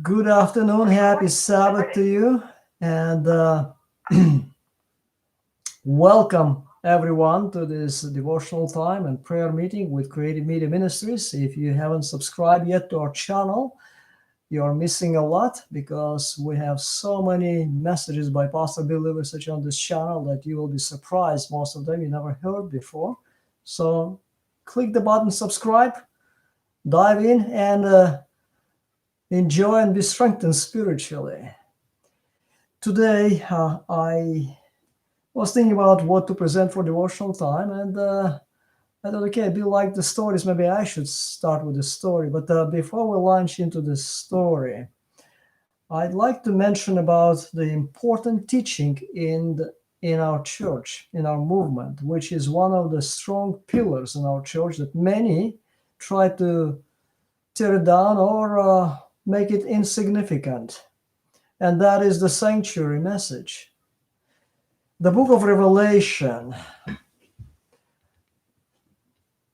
Good afternoon. Happy Sabbath to you. And welcome everyone to this devotional time and prayer meeting with Creative Media Ministries. If you haven't subscribed yet to our channel, you're missing a lot because we have so many messages by Pastor Bill Liversidge on this channel that you will be surprised. Most of them you never heard before. So click the button subscribe, dive in, and enjoy and be strengthened spiritually. Today, I was thinking about what to present for devotional time, and I thought, okay, I do like the stories. Maybe I should start with the story. But before we launch into the story, I'd like to mention about the important teaching in our church, in our movement, which is one of the strong pillars in our church that many try to tear it down or make it insignificant. And that is the sanctuary message. The book of Revelation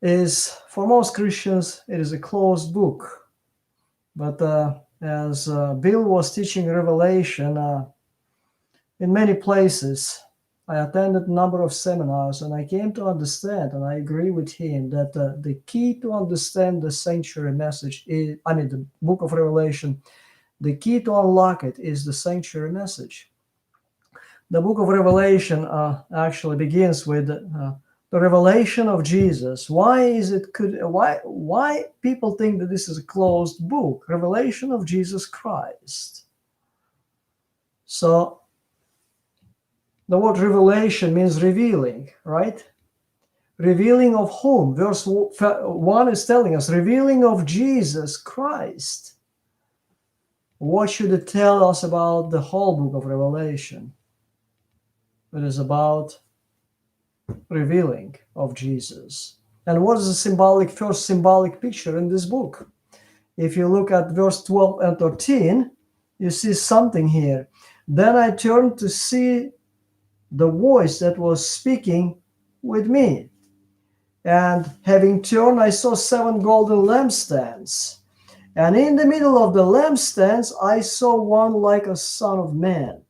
is, for most Christians, it is a closed book. But as Bill was teaching Revelation in many places, I attended a number of seminars and I came to understand, and I agree with him, that the key to understand the sanctuary message is, the book of Revelation, the key to unlock it is the sanctuary message. The book of Revelation actually begins with the revelation of Jesus. Why people think that this is a closed book? Revelation of Jesus Christ. So the word revelation means revealing, right? Revealing of whom? Verse 1 is telling us revealing of Jesus Christ. What should it tell us about the whole book of Revelation? It is about revealing of Jesus. And what is the first symbolic picture in this book? If you look at verse 12 and 13, you see something here. Then I turned to see the voice that was speaking with me. And having turned, I saw 7 golden lampstands. And in the middle of the lampstands, I saw one like a son of man,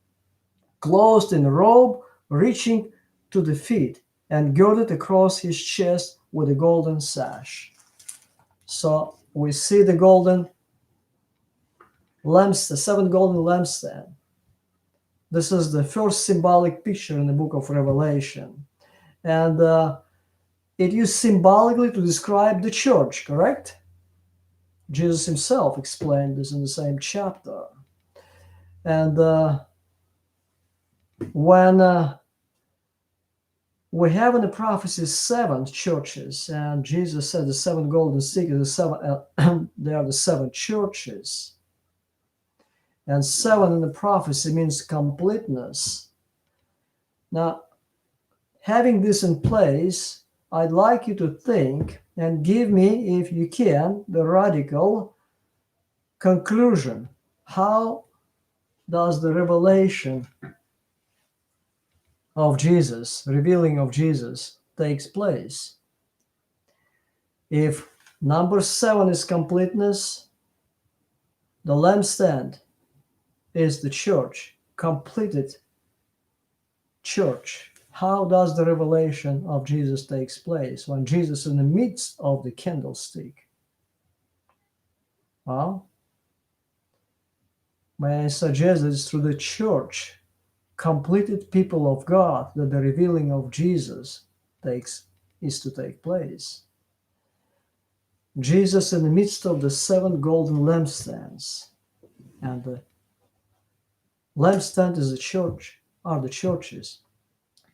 clothed in a robe, reaching to the feet, and girded across his chest with a golden sash. So we see the golden lampstand, 7 golden lampstands. This is the first symbolic picture in the book of Revelation. And it used symbolically to describe the church, correct? Jesus himself explained this in the same chapter. And when we have in the prophecy 7 churches, and Jesus said the 7 golden sticks, they are the 7 churches. And 7 in the prophecy means completeness. Now, having this in place, I'd like you to think and give me, if you can, the radical conclusion. How does the revelation of Jesus, revealing of Jesus, takes place? If number 7 is completeness, the lampstand is the church, completed church. How does the revelation of Jesus takes place when Jesus is in the midst of the candlestick? Well, may I suggest that it's through the church, completed people of God, that the revealing of Jesus is to take place. Jesus in the midst of the 7 golden lampstands, and the lampstand is the church, are the churches,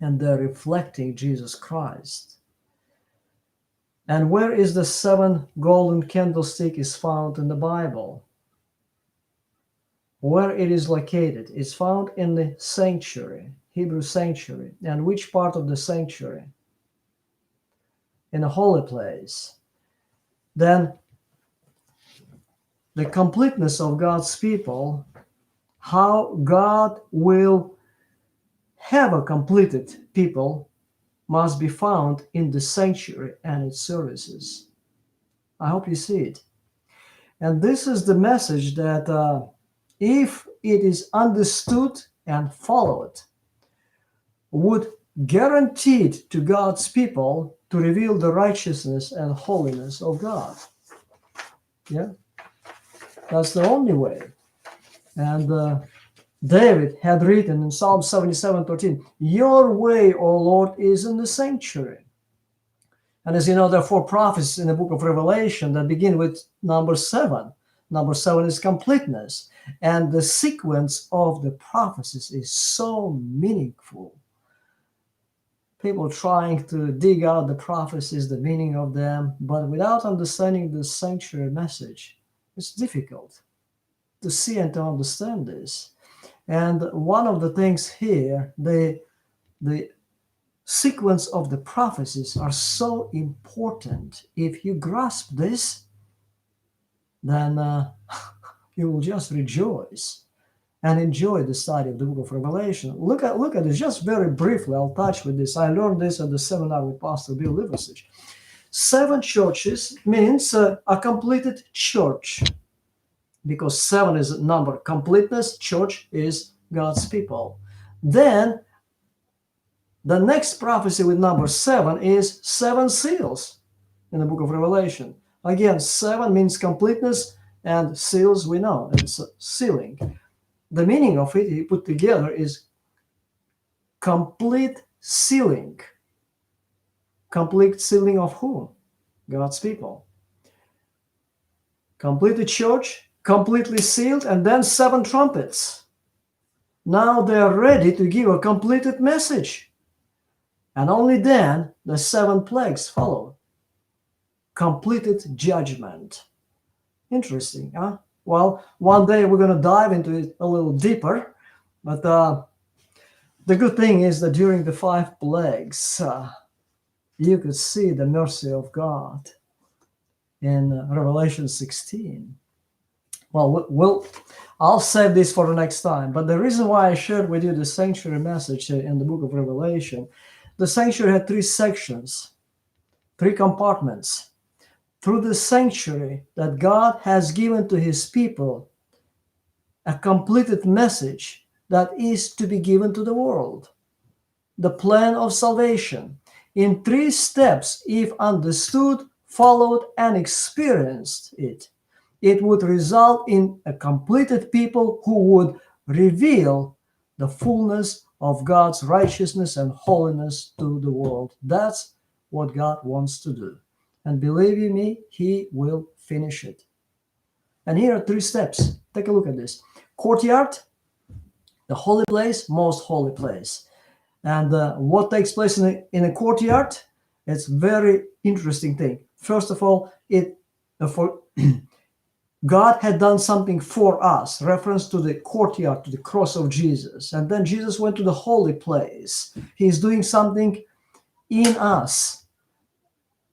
and they're reflecting Jesus Christ. And where is the 7 golden candlestick is found in the Bible? Where it is located? It's found in the sanctuary, Hebrew sanctuary. And which part of the sanctuary? In a holy place. Then the completeness of God's people, how God will have a completed people, must be found in the sanctuary and its services. I hope you see it. And this is the message that if it is understood and followed, would guarantee to God's people to reveal the righteousness and holiness of God. Yeah, that's the only way. And David had written in Psalm 77:13, "Your way, O Lord, is in the sanctuary." And as you know, there are 4 prophecies in the book of Revelation that begin with number 7. Number 7 is completeness. And the sequence of the prophecies is so meaningful. People trying to dig out the prophecies, the meaning of them, but without understanding the sanctuary message, it's difficult to see and to understand this. And one of the things here, the sequence of the prophecies are so important. If you grasp this, then you will just rejoice and enjoy the study of the book of Revelation. Look at this, just very briefly. I'll touch with this. I learned this at the seminar with Pastor Bill Liversidge. 7 churches means a completed church, because 7 is a number. Completeness, church is God's people. Then the next prophecy with number 7 is 7 seals in the book of Revelation. Again, 7 means completeness, and seals, we know, it's sealing. The meaning of it, he put together, is complete sealing. Complete sealing of whom? God's people. Completed church, completely sealed, and then 7 trumpets. Now they are ready to give a completed message. And only then the 7 plagues follow. Completed judgment. Interesting, huh? Well, one day we're going to dive into it a little deeper. But the good thing is that during the 5 plagues, you could see the mercy of God in Revelation 16. Well, I'll save this for the next time. But the reason why I shared with you the sanctuary message in the book of Revelation, the sanctuary had 3 sections, 3 compartments. Through the sanctuary that God has given to his people, a completed message that is to be given to the world. The plan of salvation in 3 steps, if understood, followed, and experienced it would result in a completed people who would reveal the fullness of God's righteousness and holiness to the world. That's what God wants to do. And believe you me, he will finish it. And here are 3 steps. Take a look at this. Courtyard, the holy place, most holy place. And what takes place in a courtyard? It's very interesting thing. First of all, God had done something for us, reference to the courtyard, to the cross of Jesus. And then Jesus went to the holy place. He's doing something in us.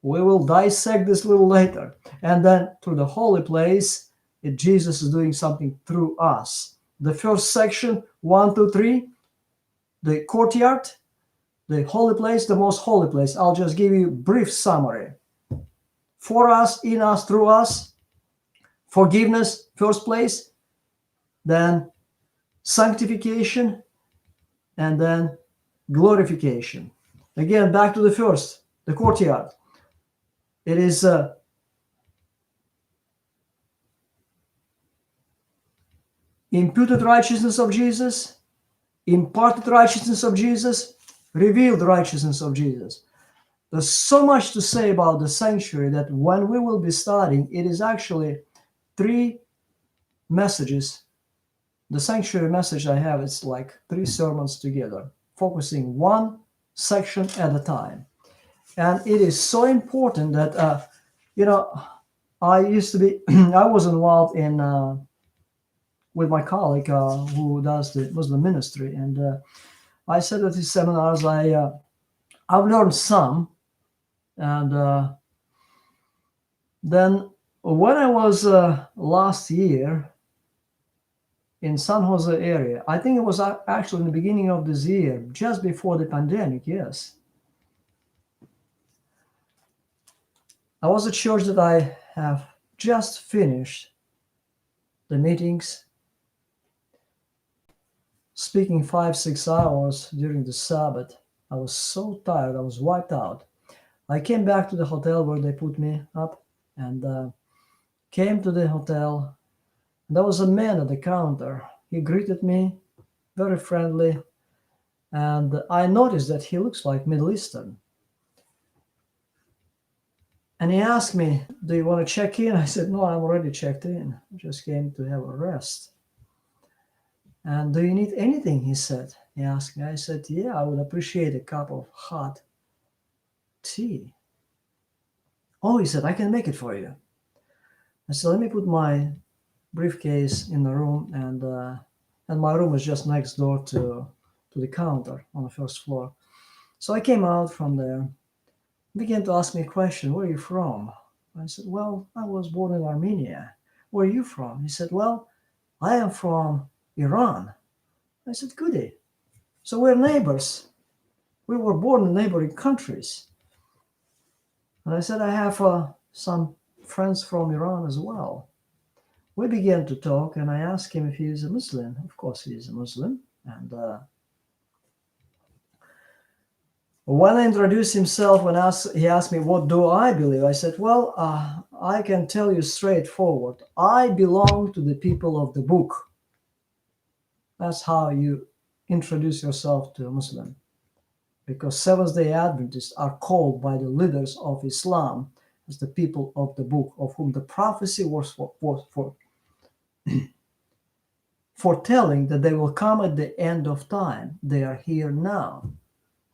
We will dissect this a little later. And then through the holy place, Jesus is doing something through us. The first section, 1, 2, 3, the courtyard, the holy place, the most holy place. I'll just give you a brief summary. For us, in us, through us, forgiveness, first place, then sanctification, and then glorification. Again, back to the first, the courtyard. It is imputed righteousness of Jesus, imparted righteousness of Jesus, revealed righteousness of Jesus. There's so much to say about the sanctuary that when we will be studying, it is actually 3 messages. The sanctuary message I have, it's like 3 sermons together, focusing 1 section at a time. And it is so important that, I used to be, I was involved in, with my colleague who does the Muslim ministry. And I said at his seminars, I've learned some. And then when I was last year in San Jose area, I think it was actually in the beginning of this year, just before the pandemic, yes. I was a church that I have just finished the meetings, speaking 5-6 hours during the Sabbath. I was so tired, I was wiped out. I came back to the hotel where they put me up and came to the hotel. There was a man at the counter. He greeted me, very friendly, and I noticed that he looks like Middle Eastern. And he asked me, "Do you want to check in?" I said, "No, I'm already checked in. I just came to have a rest." "And do you need anything?" he said. He asked me. I said, "Yeah, I would appreciate a cup of hot tea." "Oh," he said, "I can make it for you." I said, "Let me put my briefcase in the room," and my room was just next door to the counter on the first floor. So I came out from there. He began to ask me a question. "Where are you from?" I said, "Well, I was born in Armenia." "Where are you from?" He said, "Well, I am from Iran." I said, "Goody. So we're neighbors. We were born in neighboring countries." And I said, "I have some friends from Iran as well." We began to talk, and I asked him if he is a Muslim. Of course, he is a Muslim. And when I introduced himself, he asked me, "What do I believe?" I said, "Well, I can tell you straightforward. I belong to the people of the book." That's how you introduce yourself to a Muslim. Because Seventh-day Adventists are called by the leaders of Islam as the people of the book, of whom the prophecy was foretelling that they will come at the end of time. They are here now.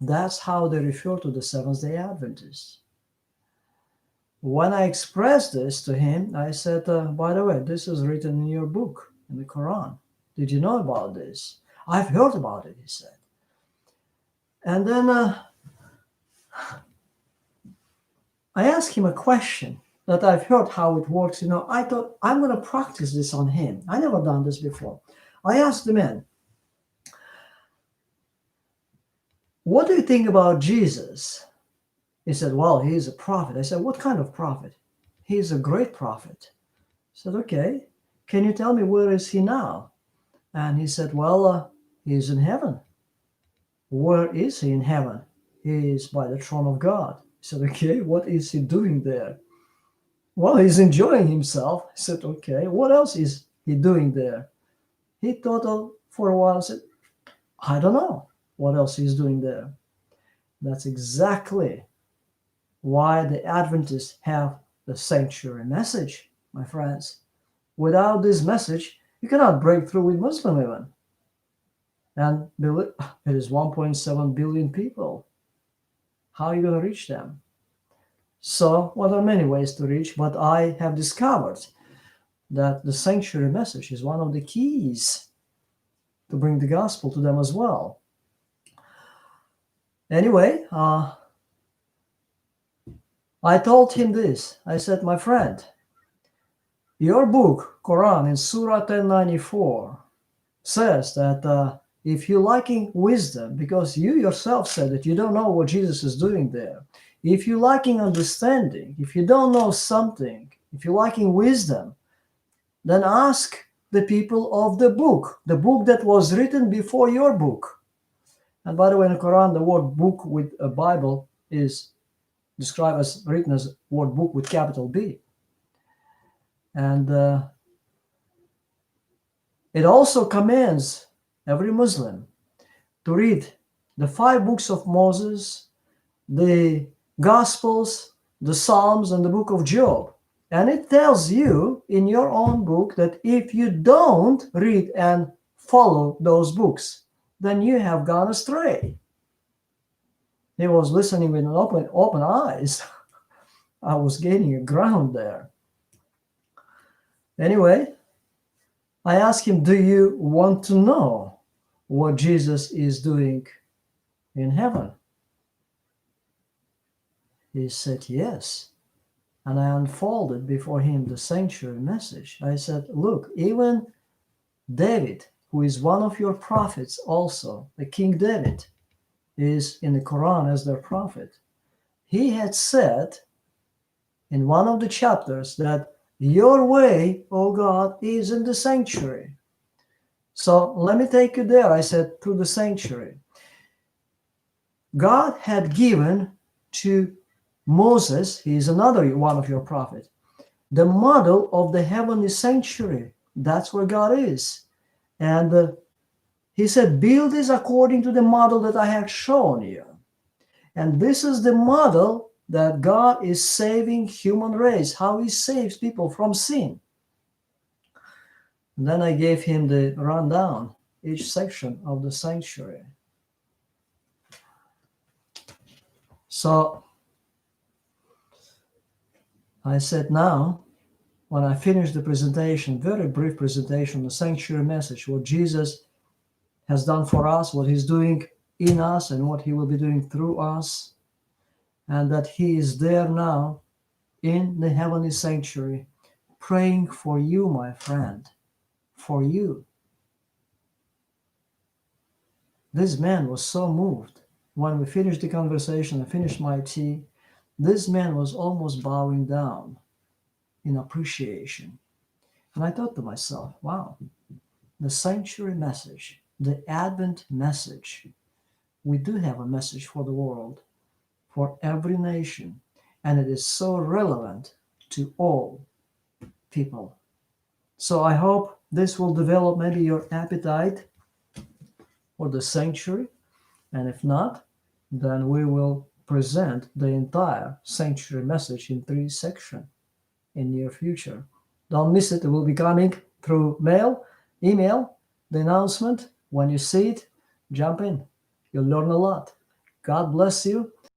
That's how they refer to the Seventh-day Adventists. When I expressed this to him, I said, "By the way, this is written in your book, in the Quran. Did you know about this?" "I've heard about it," he said. And then I asked him a question that I've heard how it works. I thought, I'm going to practice this on him. I never done this before. I asked the man, "What do you think about Jesus?" He said, "Well, he is a prophet." I said, "What kind of prophet?" "He is a great prophet." I said, "Okay. Can you tell me where is he now?" And he said, "Well, he is in heaven." "Where is he in heaven?" "He is by the throne of God." I said, "Okay, what is he doing there?" "Well, he's enjoying himself." I said, "Okay, what else is he doing there?" He thought for a while and said, "I don't know what else he's doing there." That's exactly why the Adventists have the sanctuary message, my friends. Without this message, you cannot break through with Muslim even. And it is 1.7 billion people. How are you going to reach them? So, well, there are many ways to reach, but I have discovered that the sanctuary message is one of the keys to bring the gospel to them as well. Anyway, I told him this. I said, "My friend, your book, Quran, in Surah 1094, says that if you're lacking wisdom, because you yourself said that you don't know what Jesus is doing there, if you're lacking understanding, if you don't know something, if you're lacking wisdom, then ask the people of the book that was written before your book." And by the way, in the Quran, the word book with a Bible is described as written as word book with capital B. And it also commands every Muslim to read the 5 books of Moses, the Gospels, the Psalms, and the book of Job. And it tells you in your own book that if you don't read and follow those books, then you have gone astray. He was listening with open eyes. I was gaining a ground there. Anyway, I asked him, "Do you want to know what Jesus is doing in heaven?" He said, "Yes." And I unfolded before him the sanctuary message. I said, "Look, even David, who is one of your prophets also, the King David, is in the Quran as their prophet. He had said in one of the chapters that Your way, O God, is in the sanctuary. So let me take you there. I said, to the sanctuary. God had given to Moses, he is another one of your prophets, the model of the heavenly sanctuary. That's where God is. And he said, build this according to the model that I have shown you. And this is the model that God is saving human race, how he saves people from sin. And then I gave him the rundown, each section of the sanctuary. So I said, now, when I finish the presentation, very brief presentation, the sanctuary message, what Jesus has done for us, what he's doing in us, and what he will be doing through us, and that he is there now in the heavenly sanctuary, praying for you, my friend, for you. This man was so moved. When we finished the conversation, I finished my tea, this man was almost bowing down in appreciation. And I thought to myself, wow, the sanctuary message, the Advent message, we do have a message for the world, for every nation, and it is so relevant to all people. So I hope this will develop maybe your appetite for the sanctuary, and if not, then we will present the entire sanctuary message in 3 sections in near future. Don't miss it. It will be coming through mail, email, the announcement. When you see it, jump in. You'll learn a lot. God bless you.